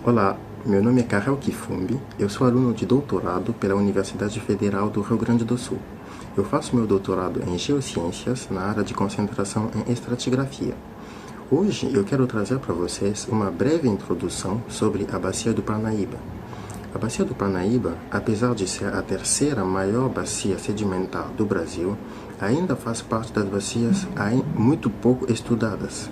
Olá, meu nome é Karel Kifumbi, eu sou aluno de doutorado pela Universidade Federal do Rio Grande do Sul. Eu faço meu doutorado em Geociências na área de concentração em estratigrafia. Hoje eu quero trazer para vocês uma breve introdução sobre a Bacia do Parnaíba. A Bacia do Parnaíba, apesar de ser a terceira maior bacia sedimentar do Brasil, ainda faz parte das bacias muito pouco estudadas.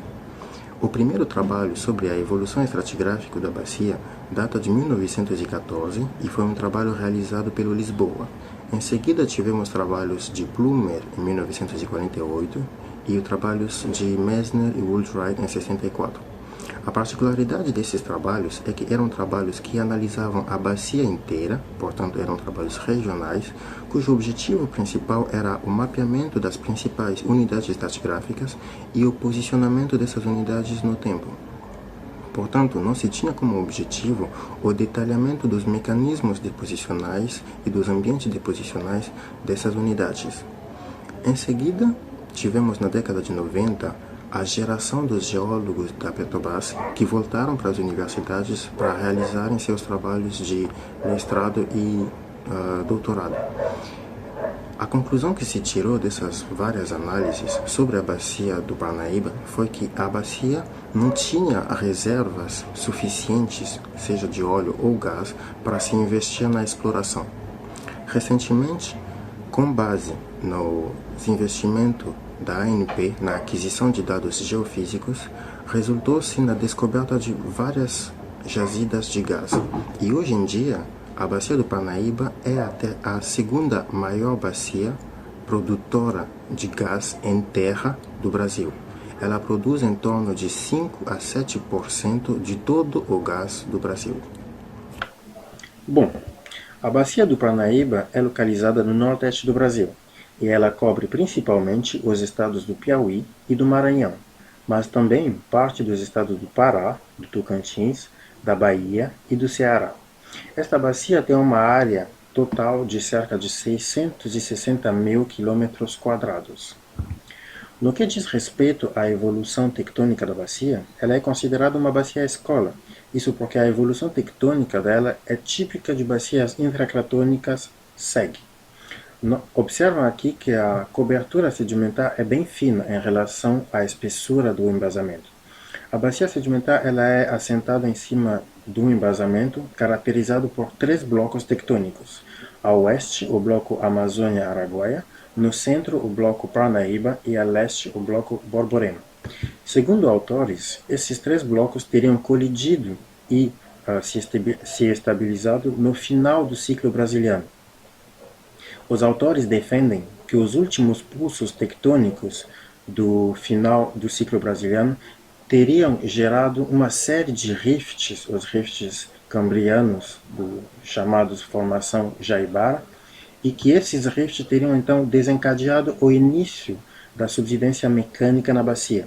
O primeiro trabalho sobre a evolução estratigráfica da bacia data de 1914 e foi um trabalho realizado pelo Lisboa. Em seguida tivemos trabalhos de Plummer em 1948 e os trabalhos de Messner e Woolwright em 64. A particularidade desses trabalhos é que eram trabalhos que analisavam a bacia inteira, portanto eram trabalhos regionais, cujo objetivo principal era o mapeamento das principais unidades estratigráficas e o posicionamento dessas unidades no tempo. Portanto, não se tinha como objetivo o detalhamento dos mecanismos deposicionais e dos ambientes deposicionais dessas unidades. Em seguida, tivemos na década de 90 a geração dos geólogos da Petrobras que voltaram para as universidades para realizarem seus trabalhos de mestrado e doutorado. A conclusão que se tirou dessas várias análises sobre a bacia do Parnaíba foi que a bacia não tinha reservas suficientes, seja de óleo ou gás, para se investir na exploração. Recentemente, com base no desinvestimento da ANP na aquisição de dados geofísicos, resultou-se na descoberta de várias jazidas de gás. E hoje em dia, a Bacia do Parnaíba é até a segunda maior bacia produtora de gás em terra do Brasil. Ela produz em torno de 5 a 7% de todo o gás do Brasil. Bom, a Bacia do Parnaíba é localizada no nordeste do Brasil e ela cobre principalmente os estados do Piauí e do Maranhão, mas também parte dos estados do Pará, do Tocantins, da Bahia e do Ceará. Esta bacia tem uma área total de cerca de 660 mil km². No que diz respeito à evolução tectônica da bacia, ela é considerada uma bacia escola. Isso porque a evolução tectônica dela é típica de bacias intracratônicas SEG. Observam aqui que a cobertura sedimentar é bem fina em relação à espessura do embasamento. A bacia sedimentar ela é assentada em cima de um embasamento caracterizado por 3 blocos tectônicos. A oeste, o bloco Amazônia-Araguaia, no centro, o bloco Parnaíba e a leste, o bloco Borborema. Segundo autores, esses 3 blocos teriam colidido e se estabilizado no final do ciclo brasiliano. Os autores defendem que os últimos pulsos tectônicos do final do ciclo brasiliano teriam gerado uma série de rifts, os rifts cambrianos, chamados Formação Jaibara, e que esses rifts teriam então desencadeado o início da subsidência mecânica na bacia.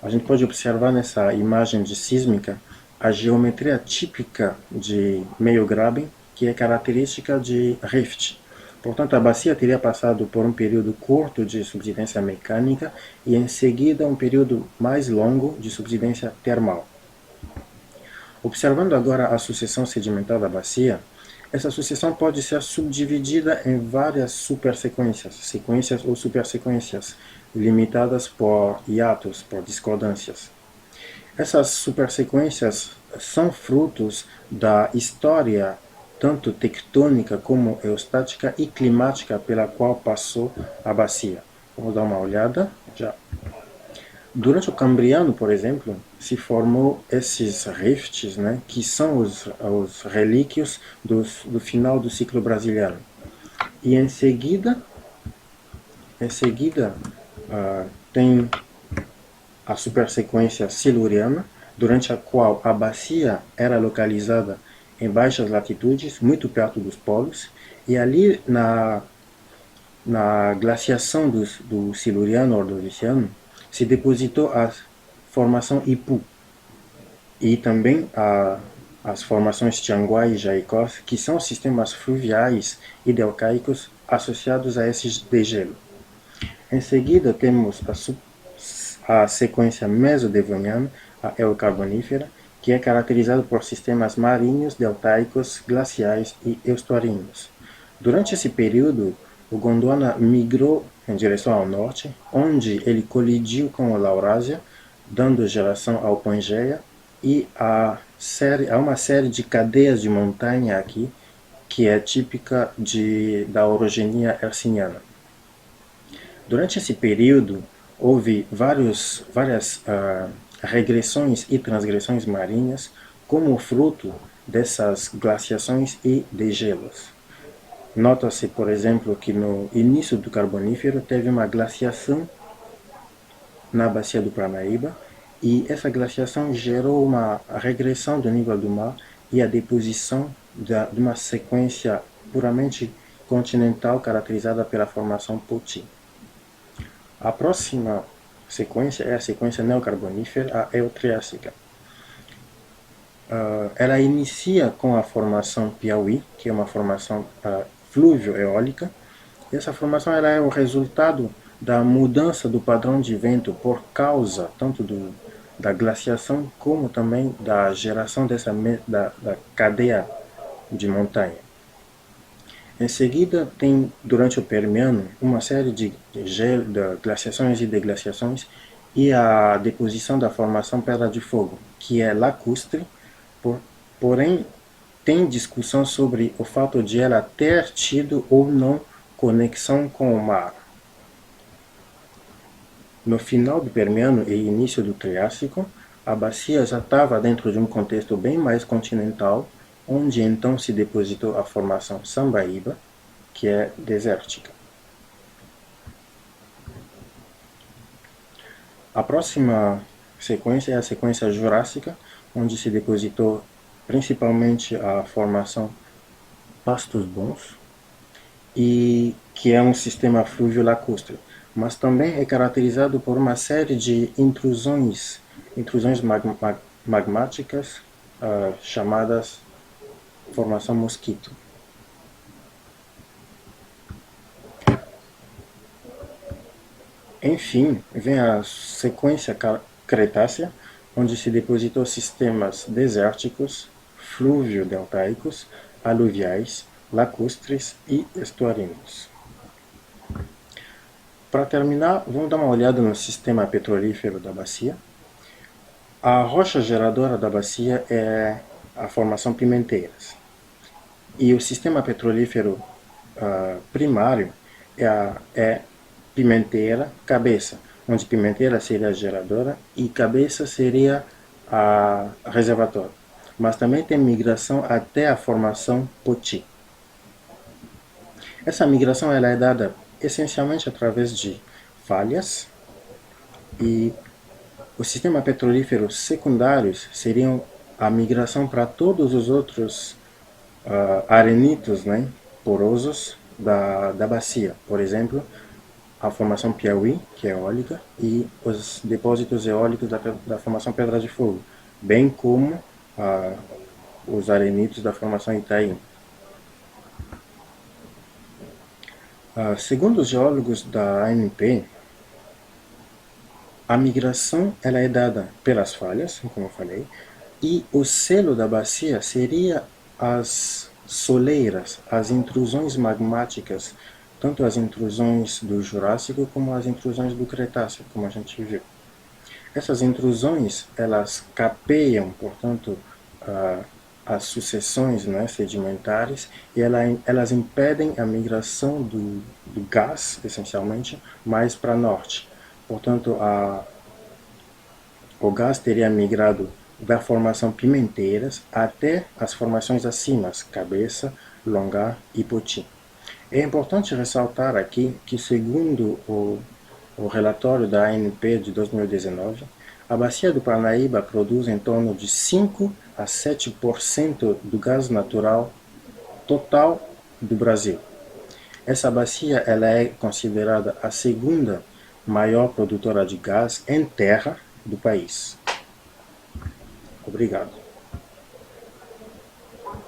A gente pode observar nessa imagem de sísmica a geometria típica de meio-graben, que é característica de rift. Portanto, a bacia teria passado por um período curto de subsidência mecânica e, em seguida, um período mais longo de subsidência termal. Observando agora a sucessão sedimentar da bacia, essa sucessão pode ser subdividida em várias supersequências, sequências ou supersequências, limitadas por hiatos, por discordâncias. Essas supersequências são frutos da história tanto tectônica como eostática e climática pela qual passou a bacia. Vamos dar uma olhada já. Durante o Cambriano, por exemplo, se formou esses rifts, que são os relíquios do final do ciclo brasiliano. E em seguida tem a supersequência siluriana, durante a qual a bacia era localizada em baixas latitudes, muito perto dos polos, e ali na glaciação do Siluriano Ordoviciano se depositou a formação Ipu e também as formações Tianguá e Jaicós, que são sistemas fluviais e delcaicos associados a esses degelo. Em seguida temos a sequência mesodevoniana, a Eocarbonífera, que que é caracterizado por sistemas marinhos, deltaicos, glaciais e estuarinos. Durante esse período, o Gondwana migrou em direção ao norte, onde ele colidiu com a Laurásia, dando geração ao Pangeia e a uma série de cadeias de montanha aqui, que é típica da orogenia herciniana. Durante esse período, houve várias regressões e transgressões marinhas como fruto dessas glaciações e degelos. Nota-se, por exemplo, que no início do Carbonífero teve uma glaciação na bacia do Parnaíba, e essa glaciação gerou uma regressão do nível do mar e a deposição de uma sequência puramente continental caracterizada pela formação Poti. A próxima sequência é a sequência neocarbonífera, a Eotriássica. Ela inicia com a formação Piauí, que é uma formação flúvio-eólica. Essa formação ela é o resultado da mudança do padrão de vento por causa tanto da glaciação como também da geração da cadeia de montanha. Em seguida, tem, durante o Permiano, uma série de glaciações e deglaciações e a deposição da formação Pedra de Fogo, que é lacustre, porém tem discussão sobre o fato de ela ter tido ou não conexão com o mar. No final do Permiano e início do Triássico, a bacia já estava dentro de um contexto bem mais continental, onde então se depositou a formação Sambaíba, que é desértica. A próxima sequência é a sequência Jurássica, onde se depositou principalmente a formação Pastos Bons, e que é um sistema flúvio lacustre, mas também é caracterizado por uma série de intrusões magmáticas chamadas formação Mosquito. Enfim, vem a sequência Cretácea, onde se depositou sistemas desérticos, flúvio-deltaicos, aluviais, lacustres e estuarinos. Para terminar, vamos dar uma olhada no sistema petrolífero da bacia. A rocha geradora da bacia é a formação Pimenteiras. E o sistema petrolífero primário é Pimenteira, Cabeça, onde Pimenteira seria a geradora e Cabeça seria a reservatório. Mas também tem migração até a formação Poti. Essa migração ela é dada essencialmente através de falhas, e o sistema petrolífero secundários seriam a migração para todos os outros arenitos, né, porosos da bacia. Por exemplo, a formação Piauí, que é eólica, e os depósitos eólicos da formação Pedra de Fogo, bem como os arenitos da formação Itaim. Segundo os geólogos da ANP, a migração ela é dada pelas falhas, como eu falei, e o selo da bacia seria as soleiras, as intrusões magmáticas, tanto as intrusões do Jurássico como as intrusões do Cretáceo, como a gente viu. Essas intrusões, elas capeiam, portanto, as sucessões, né, sedimentares, e elas impedem a migração do gás, essencialmente, mais para norte. Portanto, o gás teria migrado da formação Pimenteiras até as formações acima, Cabeça, Longar e Poti. É importante ressaltar aqui que, segundo o relatório da ANP de 2019, a bacia do Parnaíba produz em torno de 5 a 7% do gás natural total do Brasil. Essa bacia ela é considerada a segunda maior produtora de gás em terra do país. Obrigado.